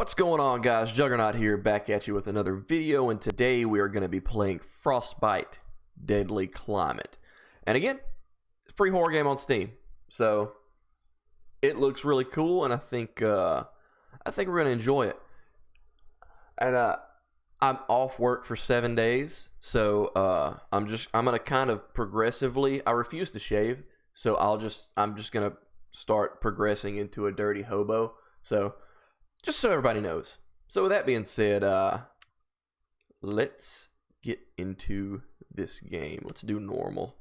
What's going on, guys? Juggernaut here, back at you with another video, and today we are going to be playing Frostbite Deadly Climate. And again, free horror game on Steam, so it looks really cool, and I think we're going to enjoy it. And I'm off work for 7 days, so I'm going to kind of progressively. I refuse to shave, so I'm just going to start progressing into a dirty hobo. So just so everybody knows. So with that being said, let's get into this game. Let's do normal.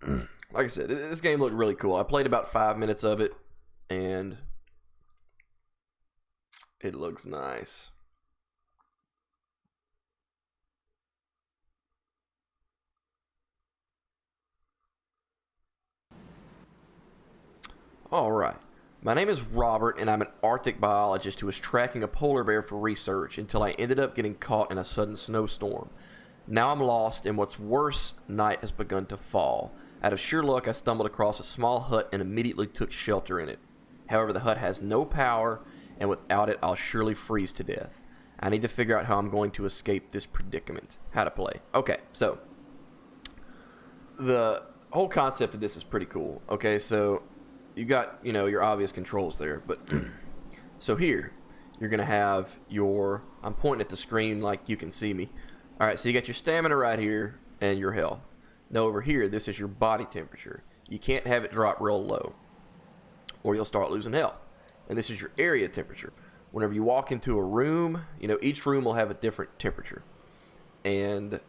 Like I said, this game looked really cool. I played about 5 minutes of it, and it looks nice. Alright, my name is Robert, and I'm an Arctic biologist who was tracking a polar bear for research until I ended up getting caught in a sudden snowstorm. Now I'm lost, and what's worse, night has begun to fall. Out of sheer luck, I stumbled across a small hut and immediately took shelter in it. However, the hut has no power, and without it, I'll surely freeze to death. I need to figure out how I'm going to escape this predicament. How to play. Okay, so the whole concept of this is pretty cool. Okay, so you got, your obvious controls there, but so here you're gonna have your, I'm pointing at the screen like you can see me. All right, so you got your stamina right here and your health. Now over here, this is your body temperature. You can't have it drop real low or you'll start losing health. And this is your area temperature. Whenever you walk into a room, each room will have a different temperature, and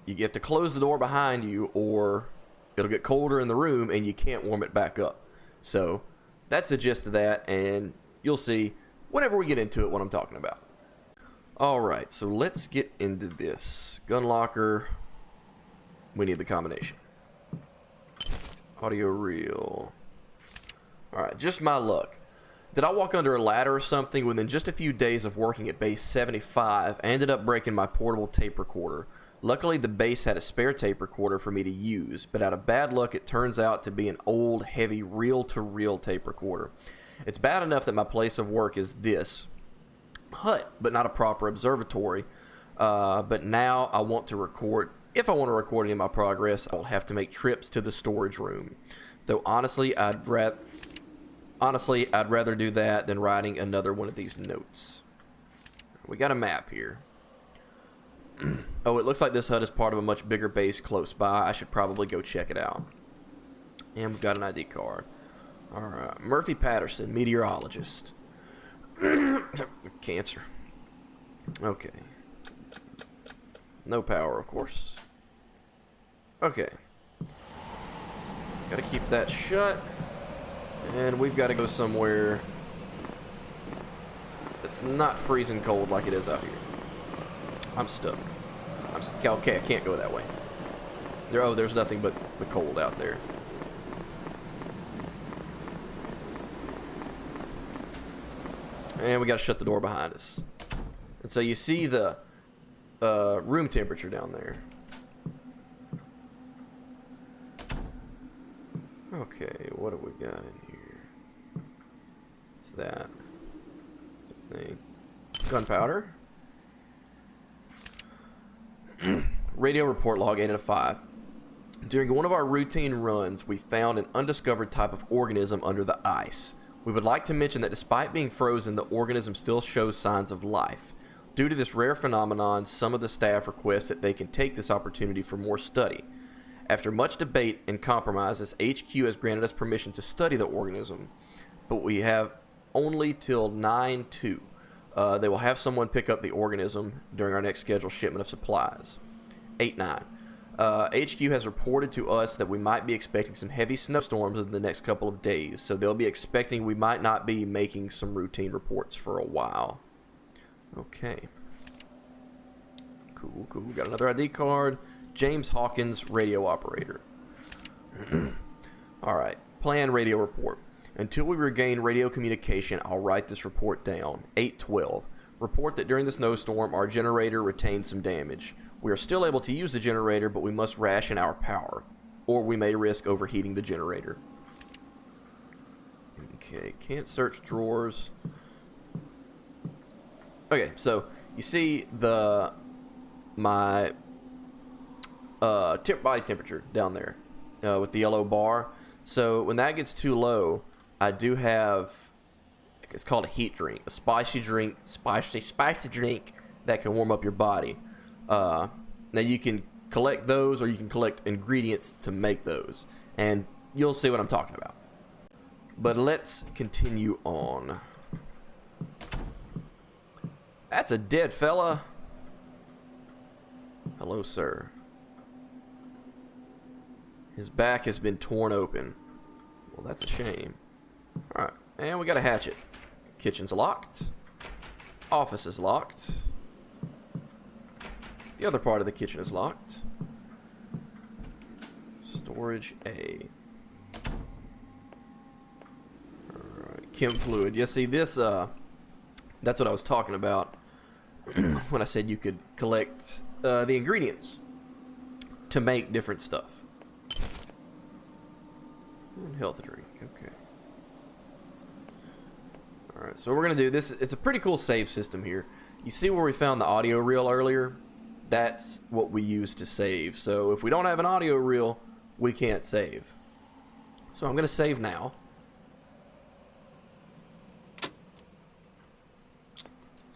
you have to close the door behind you or it'll get colder in the room and you can't warm it back up. So that's the gist of that, and you'll see whenever we get into it what I'm talking about. Alright, so let's get into this. Gun locker, we need the combination. Audio reel. Alright, just my luck. Did I walk under a ladder or something? Within just a few days of working at base 75, I ended up breaking my portable tape recorder. Luckily, the base had a spare tape recorder for me to use, but out of bad luck, it turns out to be an old, heavy, reel-to-reel tape recorder. It's bad enough that my place of work is this hut, but not a proper observatory. But now I want to record. If I want to record any of my progress, I'll have to make trips to the storage room. Though honestly, I'd rather do that than writing another one of these notes. We got a map here. Oh, it looks like this hut is part of a much bigger base close by. I should probably go check it out. And we've got an ID card. Alright, Murphy Patterson, meteorologist. Cancer. Okay. No power, of course. Okay. Gotta keep that shut. And we've got to go somewhere that's not freezing cold like it is out here. I'm stuck. Okay, I can't go that way. There's nothing but the cold out there. And we got to shut the door behind us. And so you see the room temperature down there. Okay, what do we got in here? What's that thing? Gunpowder. Radio report log 8 out of 5. During one of our routine runs, we found an undiscovered type of organism under the ice. We would like to mention that despite being frozen, the organism still shows signs of life. Due to this rare phenomenon, some of the staff request that they can take this opportunity for more study. After much debate and compromises, HQ has granted us permission to study the organism, but we have only till 9/2. They will have someone pick up the organism during our next scheduled shipment of supplies. 8/9. HQ has reported to us that we might be expecting some heavy snowstorms in the next couple of days, so they'll be expecting we might not be making some routine reports for a while. Okay. Cool. Got another ID card. James Hawkins, radio operator. Alright, plan radio report. Until we regain radio communication, I'll write this report down. 8/12. Report that during the snowstorm, our generator retained some damage. We are still able to use the generator, but we must ration our power. or we may risk overheating the generator. Okay, can't search drawers. Okay, so you see my body temperature down there with the yellow bar. So when that gets too low, I do have, it's called a heat drink, a spicy drink that can warm up your body. Now you can collect those, or you can collect ingredients to make those, and you'll see what I'm talking about. But let's continue on. That's a dead fella. Hello, sir. His back has been torn open. Well, that's a shame. Alright, and we got a hatchet. Kitchen's locked. Office is locked. The other part of the kitchen is locked. Storage A. Alright, chem fluid. Yeah, see this, that's what I was talking about when I said you could collect the ingredients to make different stuff. And health drink, okay. Alright, so we're going to do this. It's a pretty cool save system here. You see where we found the audio reel earlier? That's what we use to save. So if we don't have an audio reel, we can't save. So I'm going to save now.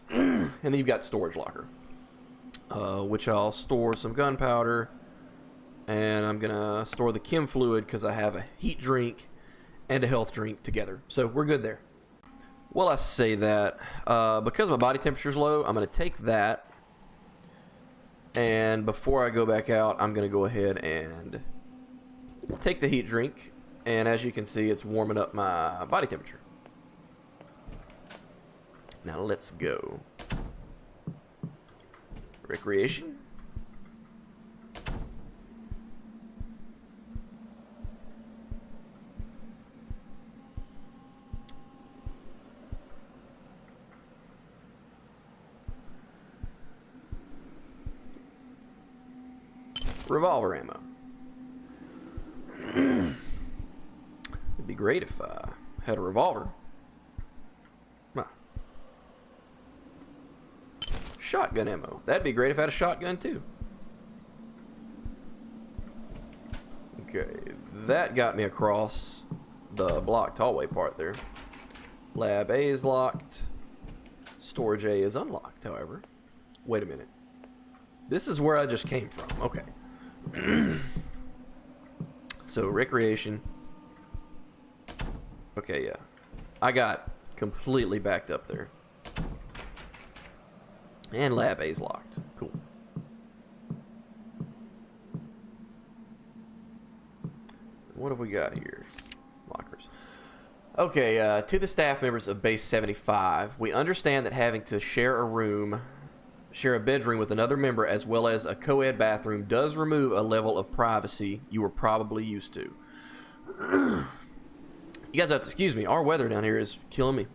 And then you've got storage locker, which I'll store some gunpowder. And I'm going to store the chem fluid because I have a heat drink and a health drink together. So we're good there. Well, I say that because my body temperature is low, I'm going to take that. And before I go back out, I'm going to go ahead and take the heat drink. And as you can see, it's warming up my body temperature. Now let's go. Recreation. Revolver ammo. It'd be great if I had a revolver. Shotgun ammo. That'd be great if I had a shotgun too. Okay, that got me across the blocked hallway part there. Lab A is locked. Storage A is unlocked, however. Wait a minute. This is where I just came from. Okay. So, recreation. Okay, yeah. I got completely backed up there. And lab A's locked. Cool. What have we got here? Lockers. Okay, to the staff members of Base 75, we understand that having to share a bedroom with another member as well as a co-ed bathroom does remove a level of privacy you were probably used to. You guys have to excuse me. Our weather down here is killing me.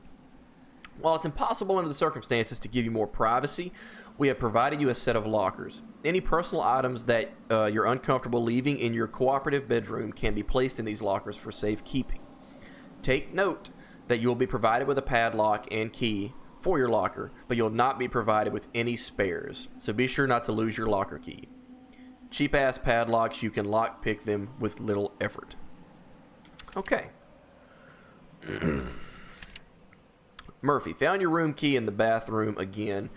While it's impossible under the circumstances to give you more privacy, we have provided you a set of lockers. Any personal items that you're uncomfortable leaving in your cooperative bedroom can be placed in these lockers for safekeeping. Take note that you will be provided with a padlock and key for your locker, but you'll not be provided with any spares, so be sure not to lose your locker key. Cheap-ass padlocks, you can lockpick them with little effort. Okay. Murphy, found your room key in the bathroom again.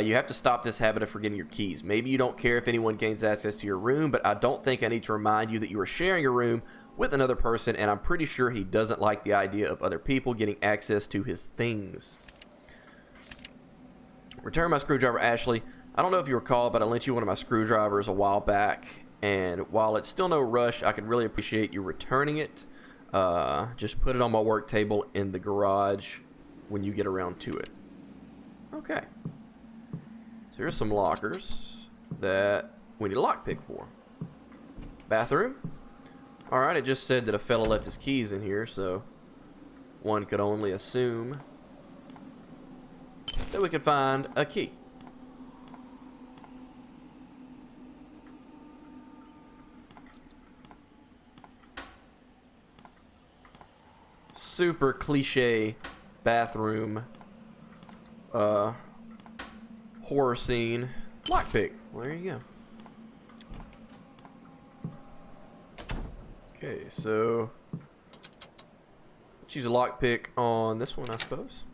You have to stop this habit of forgetting your keys. Maybe you don't care if anyone gains access to your room, but I don't think I need to remind you that you are sharing a room with another person, and I'm pretty sure he doesn't like the idea of other people getting access to his things. Return my screwdriver, Ashley. I don't know if you recall, but I lent you one of my screwdrivers a while back, and while it's still no rush, I can really appreciate you returning it. Just put it on my work table in the garage when you get around to it. Okay. So here's some lockers that we need a lockpick for. Bathroom. Alright, it just said that a fella left his keys in here, so one could only assume that we could find a key. super cliche bathroom horror scene. Lockpick. Well, there you go. Okay, so let's use a lockpick on this one, I suppose.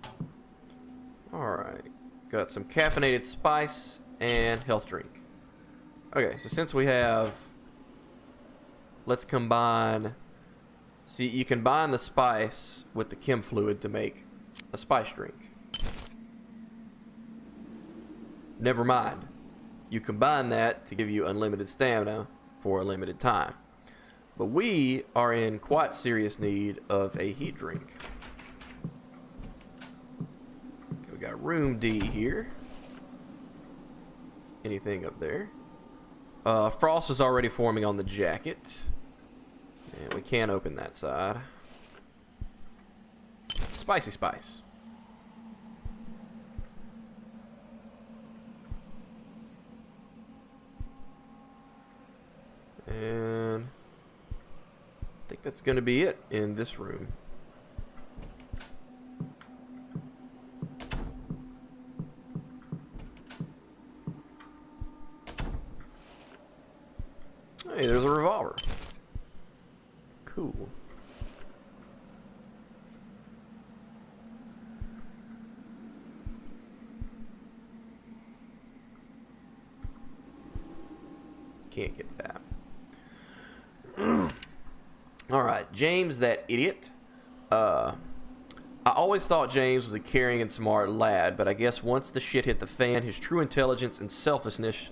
Alright. Got some caffeinated spice and health drink. Okay, so since we have... Let's combine... See, you combine the spice with the chem fluid to make a spice drink. Never mind. You combine that to give you unlimited stamina for a limited time. But we are in quite serious need of a heat drink. Okay, we got room D here. Anything up there? Frost is already forming on the jacket. And we can't open that side. Spicy spice. And I think that's going to be it in this room. Hey, there's a revolver. Cool. Can't get that. Alright, James, that idiot. I always thought James was a caring and smart lad, but I guess once the shit hit the fan, his true intelligence and selfishness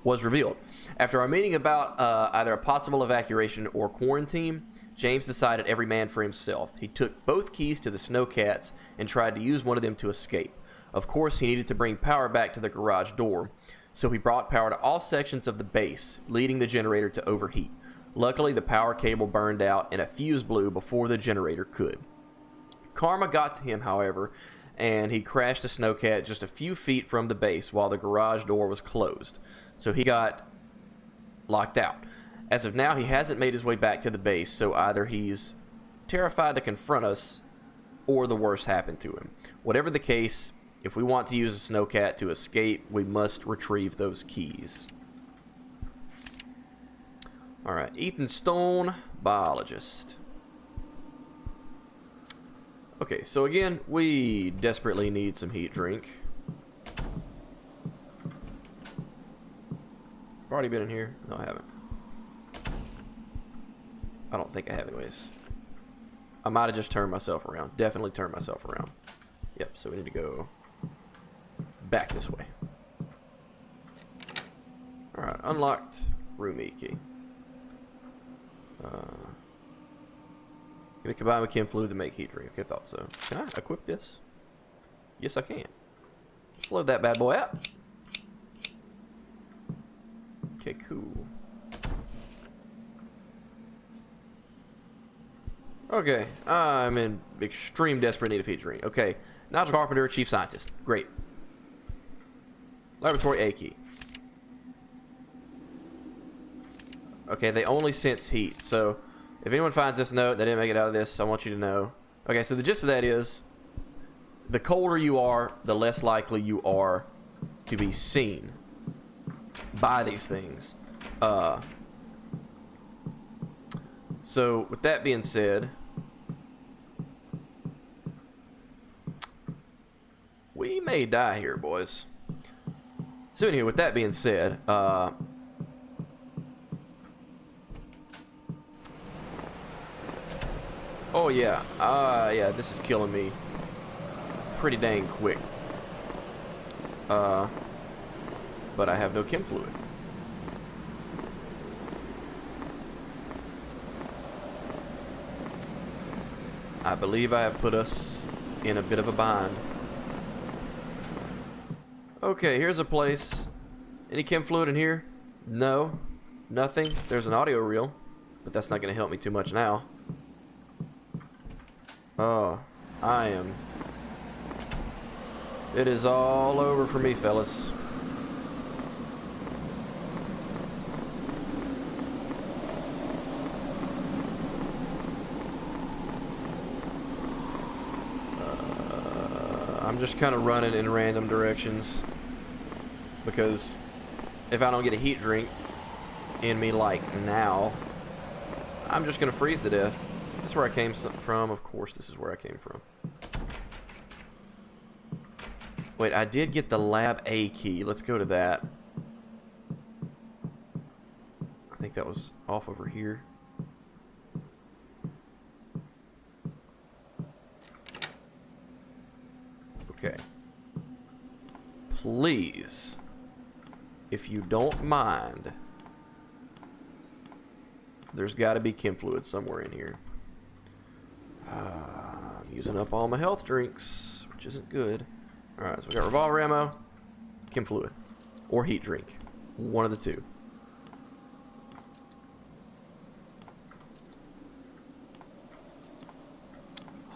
was revealed. After our meeting about either a possible evacuation or quarantine, James decided every man for himself. He took both keys to the snowcats and tried to use one of them to escape. Of course, he needed to bring power back to the garage door, so he brought power to all sections of the base, leading the generator to overheat. Luckily, the power cable burned out and a fuse blew before the generator could. Karma got to him, however, and he crashed the snowcat just a few feet from the base while the garage door was closed. So he got locked out. As of now, he hasn't made his way back to the base, so either he's terrified to confront us or the worst happened to him. Whatever the case, if we want to use a snowcat to escape, we must retrieve those keys. Alright, Ethan Stone, biologist. Okay, so again, we desperately need some heat drink. I've already been in here. No, I haven't. I don't think I have anyways. I might have just turned myself around. Definitely turned myself around. Yep, so we need to go back this way. Alright, unlocked room E key. Can we combine with chem fluid to make heat drink? Okay, I thought so. Can I equip this? Yes, I can. Let's load that bad boy out. Okay, cool. Okay, I'm in extreme desperate need of heat drink. Okay, Nigel Carpenter, Chief Scientist. Great. Laboratory A key. Okay, they only sense heat, so if anyone finds this note, they didn't make it out of this, I want you to know. Okay, so the gist of that is, the colder you are, the less likely you are to be seen by these things. So, with that being said, we may die here, boys. So anyway, with that being said, oh yeah, yeah, this is killing me pretty dang quick. But I have no chem fluid. I believe I have put us in a bit of a bind. Okay, here's a place. Any chem fluid in here? No, nothing. There's an audio reel, but that's not going to help me too much now. Oh, it is all over for me, fellas. I'm just kind of running in random directions because if I don't get a heat drink in me like now, I'm just gonna freeze to death. Is this where I came from? Of course this is where I came from. Wait, I did get the lab A key. Let's go to that. I think that was off over here. Okay. Please, if you don't mind, there's got to be chem fluid somewhere in here. I'm using up all my health drinks, which isn't good. Alright, so we got revolver ammo, chem fluid, or heat drink. One of the two.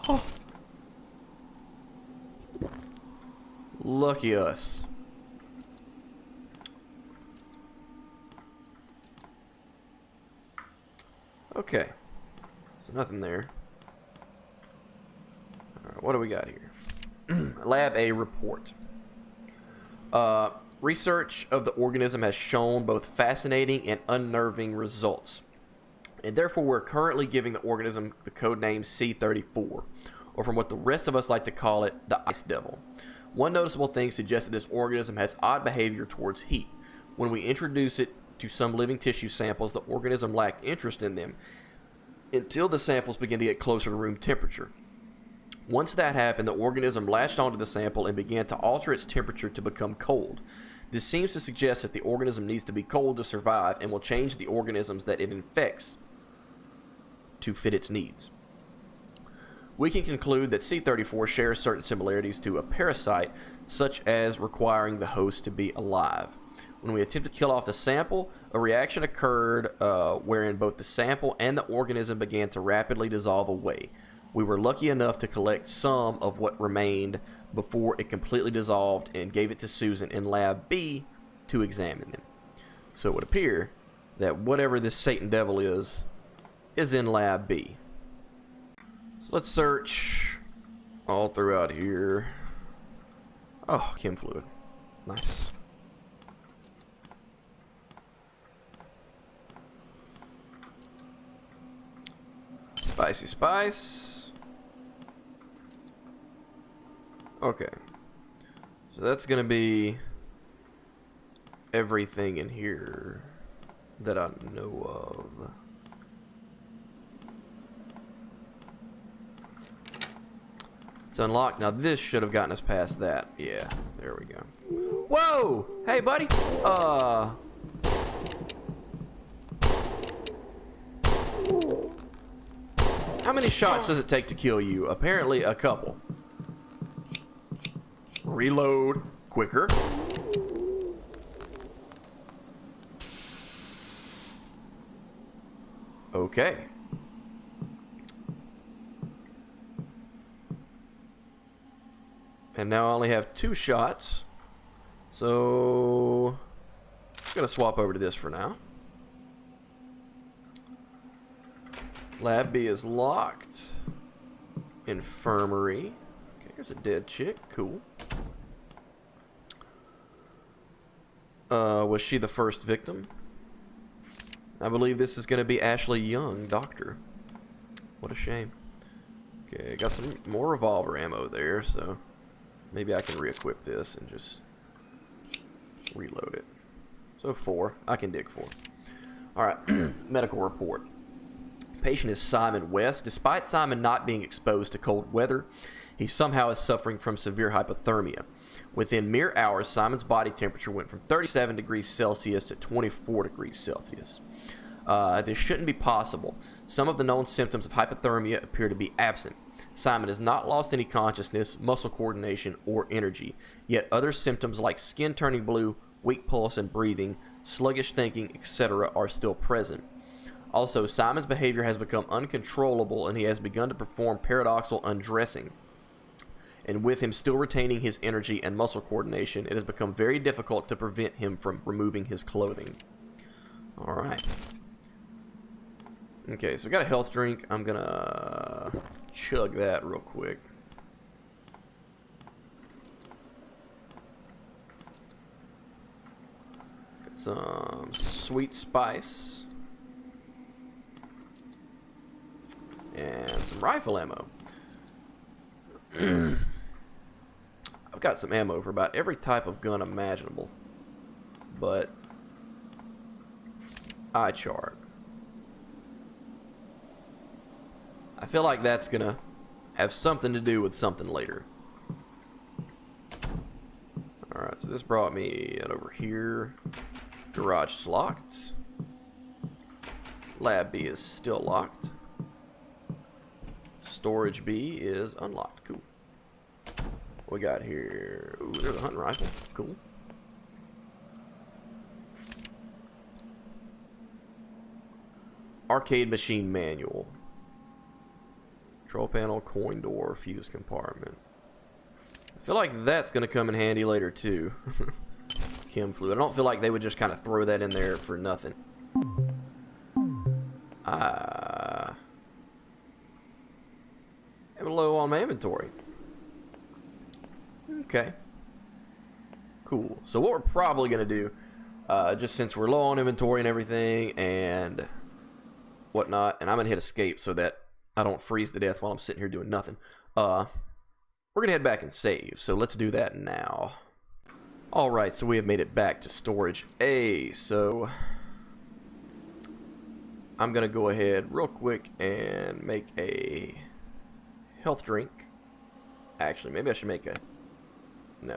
Oh. Lucky us. Okay. So nothing there. Alright, what do we got here? Lab A report. Research of the organism has shown both fascinating and unnerving results. And therefore we're currently giving the organism the code name C-34, or from what the rest of us like to call it, the Ice Devil. One noticeable thing suggests that this organism has odd behavior towards heat. When we introduce it to some living tissue samples, the organism lacked interest in them until the samples began to get closer to room temperature. Once that happened, the organism latched onto the sample and began to alter its temperature to become cold. This seems to suggest that the organism needs to be cold to survive and will change the organisms that it infects to fit its needs. We can conclude that C-34 shares certain similarities to a parasite, such as requiring the host to be alive. When we attempted to kill off the sample, a reaction occurred wherein both the sample and the organism began to rapidly dissolve away. We were lucky enough to collect some of what remained before it completely dissolved and gave it to Susan in Lab B to examine them. So it would appear that whatever this Satan Devil is in Lab B. So let's search all throughout here. Oh, chem fluid. Nice. Spicy spice. Okay. So that's going to be everything in here that I know of. It's unlocked. Now this should have gotten us past that. Yeah, there we go. Whoa! Hey, buddy! How many shots does it take to kill you? Apparently a couple. Reload quicker. Okay. And now I only have 2 shots. So I'm gonna swap over to this for now. Lab B is locked. Infirmary. Okay, here's a dead chick. Cool. Was she the first victim? I believe this is going to be Ashley Young, doctor. What a shame. Okay, got some more revolver ammo there, so maybe I can re-equip this and just reload it. So 4. I can dig 4. Alright, medical report. Patient is Simon West. Despite Simon not being exposed to cold weather, he somehow is suffering from severe hypothermia. Within mere hours, Simon's body temperature went from 37 degrees Celsius to 24 degrees Celsius. This shouldn't be possible. Some of the known symptoms of hypothermia appear to be absent. Simon has not lost any consciousness, muscle coordination, or energy. Yet other symptoms like skin turning blue, weak pulse and breathing, sluggish thinking, etc. are still present. Also, Simon's behavior has become uncontrollable and he has begun to perform paradoxical undressing. And with him still retaining his energy and muscle coordination, it has become very difficult to prevent him from removing his clothing. Alright. Okay, so we got a health drink. I'm gonna chug that real quick. some sweet spice, and some rifle ammo. I've got some ammo for about every type of gun imaginable, but eye chart. I feel like that's gonna have something to do with something later. Alright, so this brought me over here. Garage is locked. Lab B is still locked. Storage B is unlocked. Cool. What we got here? Ooh, there's a hunting rifle. Cool. Arcade machine manual. Control panel, coin door, fuse compartment. I feel like that's going to come in handy later too. Chem fluid. I don't feel like they would just kind of throw that in there for nothing. I'm low on my inventory. Okay. Cool. So what we're probably going to do, just since we're low on inventory and everything and whatnot, and I'm going to hit escape so that I don't freeze to death while I'm sitting here doing nothing. We're going to head back and save. So let's do that now. Alright, so we have made it back to storage A. So I'm going to go ahead real quick and make a health drink. Actually, maybe I should make a... No.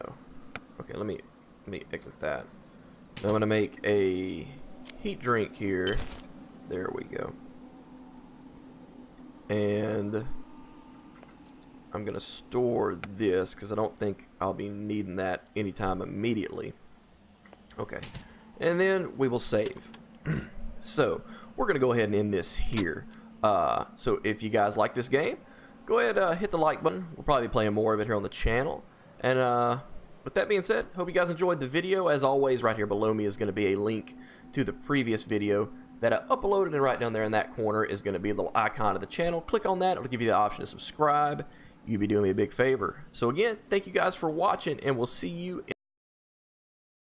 Okay, let me exit that. I'm going to make a heat drink here. There we go. And I'm going to store this because I don't think I'll be needing that anytime immediately. Okay. And then we will save. So, we're going to go ahead and end this here. So, if you guys like this game, go ahead hit the like button. We'll probably be playing more of it here on the channel. And with that being said, hope you guys enjoyed the video. As always, right here below me is going to be a link to the previous video that I uploaded, and right down there in that corner is going to be a little icon of the channel. Click on that. It'll give you the option to subscribe. You'd be doing me a big favor. So again, thank you guys for watching, and we'll see you in